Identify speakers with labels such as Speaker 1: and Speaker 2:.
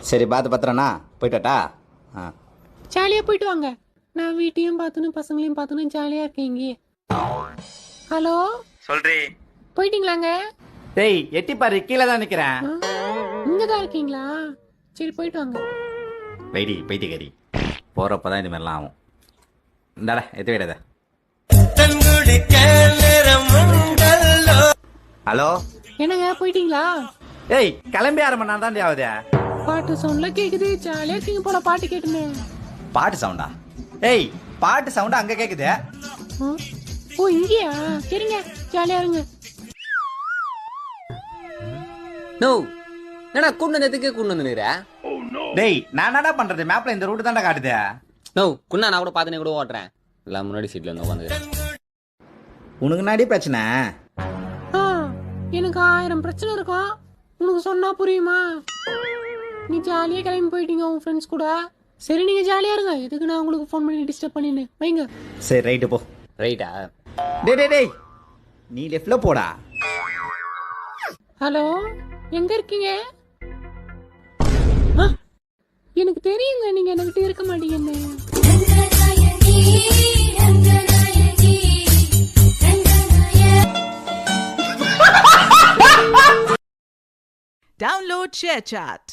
Speaker 1: சரி பார்த்து பத்திரண்ணா போயிட்டாட்டா. ஆ
Speaker 2: ஜாலியாக போயிட்டு வாங்க. நான் வீட்டையும் பார்த்துன்னு பசங்களையும் பார்த்துன்னு ஜாலியாக இருக்கேன் இங்கேயே. ஹலோ
Speaker 1: சொல்றி.
Speaker 2: போயிட்டீங்களாங்க?
Speaker 1: டேய் எட்டி பாரு, கீழே தான் நிக்கிறேன்.
Speaker 2: இங்கே தான் இருக்கீங்களா? சரி போயிட்டு வாங்க.
Speaker 1: வெயிடி பைத்தியக்காரி, போறப்பதான் இது மாதிரிலாம் ஆகும். இந்தாடா எத்து விடாத. ஹலோ
Speaker 2: என்னங்க போயிட்டீங்களா?
Speaker 1: ஏய் கிளம்பி 1/2 மணி நேரம் தாண்டி ஆகுது.
Speaker 2: பாட்டு சவுண்ட்ல கேக்குது, ஜாலியா இருக்கீங்க போல பாட்டு கேட்டுன்னு.
Speaker 1: பாட்டு சவுண்டா? ஏய் பாட்டு சவுண்டா அங்க கேக்குது.
Speaker 2: ஓ இங்கயா? சரிங்க ஜாலியா இருங்க.
Speaker 3: நோ என்னடா குண்ண நேத்துக்கே குண்ணு வந்துனுற.
Speaker 1: டேய் நான் என்னடா பண்றது, மேப்ல இந்த ரூட் தான்டா காட்டுது.
Speaker 3: நோ குண்ணா நான் கூட பாத்துனே கூட ஓட்டுறேன். எல்லாம் முன்னாடி சீட்ல வந்து உட்காந்துக்கிறேன்.
Speaker 1: உனக்கு நாடி பிரச்சனை.
Speaker 2: எனக்கு 1000 பிரச்சனை இருக்கும், உனக்கு சொன்னா புரியுமா? நீ ஜாலியா கிளம்பி போயிட்டீங்க உங்க ஃப்ரெண்ட்ஸ் கூட. சரி நீங்க ஜாலியா இருங்க, எதுக்கு நான் உங்களுக்கு ஃபோன் பண்ணி டிஸ்டர்ப் பண்ணின்னு வைங்க.
Speaker 1: சரி ரைட்டு போ.
Speaker 3: ரைட்டா?
Speaker 1: டேய் டேய் டேய் நீ லெஃப்ட்ல போடா.
Speaker 2: ஹலோ எங்க இருக்கீங்க? எனக்கு தெரியுங்க நீங்க என்கிட்ட இருக்க மாட்டீங்கன்னு.
Speaker 4: Download ShareChat.